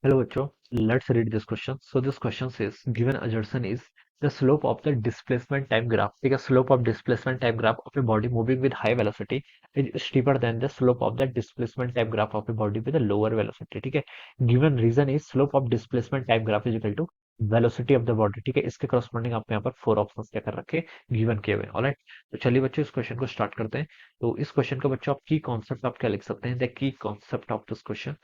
Hello, Bachcho. Let's read this question. So this question says, given assertion is the slope of the displacement time graph. ठीक है, slope of displacement time graph of a body moving with high velocity is steeper than the slope of the displacement time graph of a body with a lower velocity. ठीक है, given reason is slope of displacement time graph is equal to velocity of the body. ठीक है, इसके corresponding आपको यहाँ पर 4 options क्या कर रखे गिवन किए हुए। ऑलराइट, तो चलिए बच्चों इस क्वेश्चन को स्टार्ट करते हैं। तो इस क्वेश्चन का बच्चों आप की कॉन्सेप्ट आप क्या लिख सकते हैं? The key concept of this question,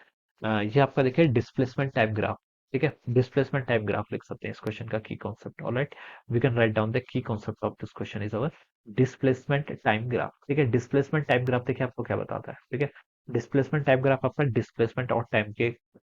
ये आपका देखिए डिस्प्लेसमेंट टाइप ग्राफ। ठीक है, डिस्प्लेसमेंट टाइप ग्राफ लिख सकते हैं इस क्वेश्चन का key concept. Alright, we can write down the key concept of this question is our displacement time graph. ठीक है, डिस्प्लेसमेंट टाइम ग्राफ देखिए आपको क्या बताता है। ठीक है, डिस्प्लेसमेंट टाइम ग्राफ आपका डिस्प्लेसमेंट और टाइम के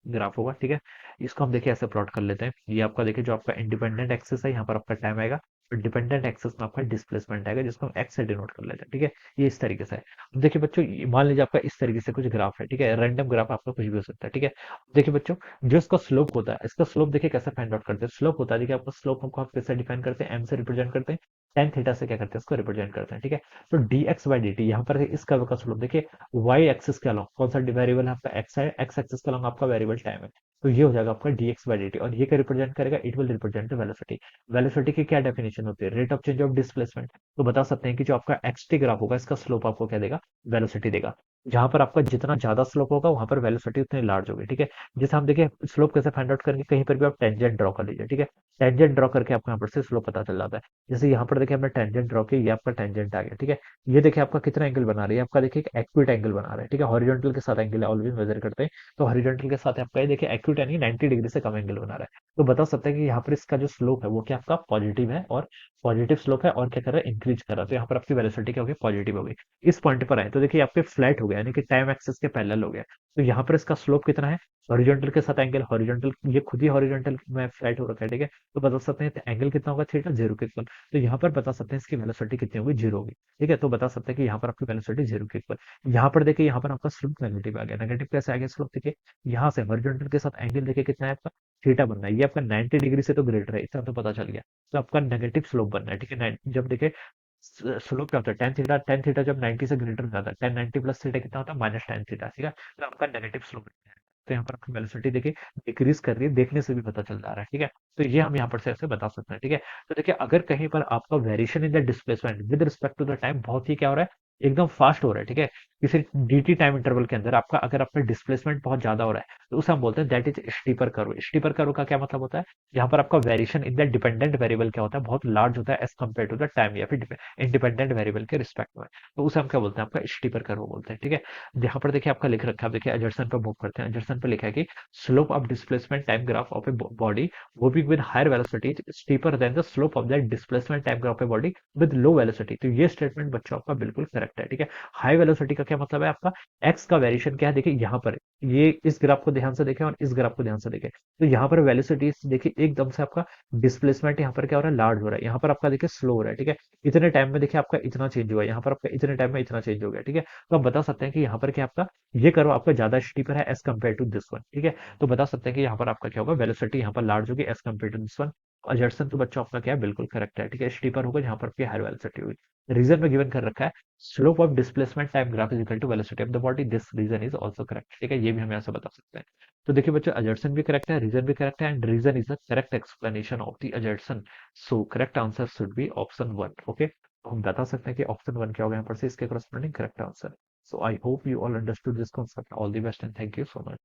ग्राफ होगा। ठीक है, इसको हम देखिए ऐसे प्लॉट कर लेते हैं। ये आपका देखिए जो आपका इंडिपेंडेंट एक्सिस है यहाँ पर आपका टाइम आएगा, और डिपेंडेंट एक्सिस में आपका डिस्प्लेसमेंट आएगा, जिसको हम एक्स से डिनोट कर लेते हैं। ठीक है, ये इस तरीके से है। देखिए बच्चों, मान लीजिए आपका इस तरीके से कुछ ग्राफ है। ठीक है, रैंडम ग्राफ आपका कुछ भी हो सकता है। ठीक है, देखिए बच्चों, जो इसका स्लोप होता है, इसका स्लोप देखिए कैसे फाइंड आउट करते हैं। स्लोप होता है, देखिए आपका स्लोप हमको आप कैसे डिफाइन करते हैं, एम से रिप्रेजेंट करते हैं, टेन थीटा से क्या करते हैं, इसको रिप्रेजेंट करते हैं। ठीक है, तो D x by D T यहाँ पर इस कर्व का स्लोप देखिए, वाई एक्सिस के अलॉन्ग कौन सा वेरिएबल है आपका, एक्स है, एक्स एक्सिस के अलॉन्ग आपका वेरिएबल टाइम है। तो ये हो जाएगा आपका D x by D T, और ये क्या रिप्रेजेंट करेगा, it will represent the velocity. Velocity की क्या डेफिनेशन होती है, rate of change of displacement. तो बता सकते हैं कि जो आपका एक्स टी ग्राफ होगा, इसका स्लोप आपको क्या देगा, वेलोसिटी देगा। जहां पर आपका जितना ज्यादा स्लोप होगा वहां पर वेलोसिटी उतनी लार्ज होगी। ठीक है, जैसे हम देखिए स्लोप कैसे फाइंड आउट करेंगे, कहीं पर भी आप टेंजेंट ड्रॉ कर लीजिए। ठीक है, टेंजेंट ड्रॉ करके आपको यहाँ पर से स्लोप पता चल जाता है। जैसे यहाँ पर देखिए हमने टेंजेंट ड्रॉ किया, ये आपका टेंजेंट आ गया। ठीक है, ये देखिए आपका कितना एंगल बना रही है, आपका देखिए एक एक्यूट एंगल बना रहा है। ठीक है, हॉरिजॉन्टल के साथ एंगल ऑलवेज मेजर करते हैं, तो हॉरिजॉन्टल के साथ आपका ये देखिए एक्यूट यानी 90 डिग्री से कम एंगल बना रहा है। तो बता सकते हैं कि यहाँ पर इसका जो स्लोप है वो क्या आपका पॉजिटिव है, और पॉजिटिव स्लोप है, और क्या कर रहा है, इंक्रीज कर रहा है। तो यहाँ पर आपकी वेलोसिटी क्या होगी, पॉजिटिव होगी। इस पॉइंट पर आए तो देखिए आपके फ्लैट हो गया, यानी कि टाइम एक्सिस के पैरेलल हो गया। तो यहाँ पर इसका स्लोप कितना है, हॉरिजॉन्टल के साथ एंगल, हॉरिजॉन्टल ये खुद ही हॉरिजॉन्टल में फ्लैट हो रखा है। ठीक है, तो बता सकते हैं एंगल कितना होगा, थीटा, जीरो के इक्वल। तो यहाँ पर बता सकते हैं इसकी वेलोसिटी कितनी होगी, जीरो होगी। ठीक है, तो बता सकते हैं कि यहाँ पर आपकी वेलोसिटी जीरो के इक्वल। यहाँ पर देखिए यहाँ पर आपका स्लोप नेगेटिव आ गया। नेगेटिव कैसे आ गया स्लोप, देखिए यहाँ से हॉरिजॉन्टल के साथ एंगल देखिए कितना है आपका, थीटा बन रहा है। ये आपका 90 डिग्री से तो ग्रेटर है, इतना तो पता चल गया। तो आपका नेगेटिव स्लोप बन रहा है। ठीक है, जब देखिए स्लोप क्या होता है, टेन थीटा, टेन थीटा जब 90 से ग्रेटर हो जाता है, टेन 90 प्लस थीटा कितना होता है, माइनस टेन थीटा। ठीक है, तो आपका नेगेटिव स्लोप है। तो यहाँ पर आपकी वेलोसिटी देखिए डिक्रीज कर रही है, देखने से भी पता चल जा रहा है। ठीक है, तो ये हम यहाँ पर से ऐसे बता सकते हैं। ठीक है, तो देखिए अगर कहीं पर आपका variation in the displacement with respect to the time बहुत ही क्या हो रहा है, एकदम फास्ट हो रहा है। ठीक है, किसी dt टाइम इंटरवल के अंदर आपका अगर आपका डिस्प्लेसमेंट बहुत ज्यादा हो रहा है, तो उसे हम बोलते हैं that is steeper curve. Steeper curve का क्या मतलब होता है, यहाँ पर आपका variation in the dependent variable क्या होता है, बहुत लार्ज होता है as compare to the time, या फिर इंडिपेंडेंट वेरिएबल के रिस्पेक्ट में। तो उसे हम क्या बोलते हैं, आपका स्टीपर कर्व बोलते हैं। ठीक है, यहाँ पर देखिए आपका लिख रखा है, देखिए एजर्सन पे मूव करते हैं। एजर्सन पे लिखा है कि slope of displacement time graph of a body moving with higher velocity steeper than the slope of the displacement time graph of a body with low velocity. तो ये स्टेटमेंट बच्चों आपका बिल्कुल करेक्ट है। ठीक है, हाई वेलोसिटी का क्या मतलब है, आपका एक्स का वेरिएशन क्या है, देखिए यहाँ पर ये इस ग्राफ को ध्यान से देखें और इस ग्राफ को ध्यान से देखें। तो यहाँ पर वेलोसिटी देखिए एकदम से आपका डिस्प्लेसमेंट यहाँ पर क्या हो रहा है, लार्ज हो रहा है। यहाँ पर आपका देखिए स्लो हो रहा है। ठीक है, इतने टाइम में देखिए आपका इतना चेंज हुआ है, यहाँ पर आपका इतने टाइम में इतना चेंज हो गया। ठीक है, तो आप बता सकते हैं कि यहाँ पर क्या आपका ये कर्व आपका ज्यादा स्टीपर है as compare to this one. ठीक है, तो बता सकते हैं कि यहाँ पर आपका क्या होगा, वेलोसिटी यहाँ पर लार्ज होगी as compare to this one. Assertion तो बच्चों आपका क्या है, बिल्कुल करेक्ट है। ठीक है, स्टीपर होगा जहाँ पर आपकी हायर वेलोसिटी होगी। रीजन में गिवन कर रखा है, slope of displacement time graph is equal to velocity of the body, this reason is also correct. ठीक है, ये भी हम यहाँ से बता सकते हैं। तो देखिए बच्चों, अजर्सन भी करेक्ट है, रीजन भी करेक्ट है, and reason is the correct explanation of the assertion. So correct answer should be option one. Okay, तो हम बता सकते हैं कि ऑप्शन वन क्या होगा यहाँ पर से इसके corresponding correct answer. So I hope you all understood this concept. All the best and thank you so much.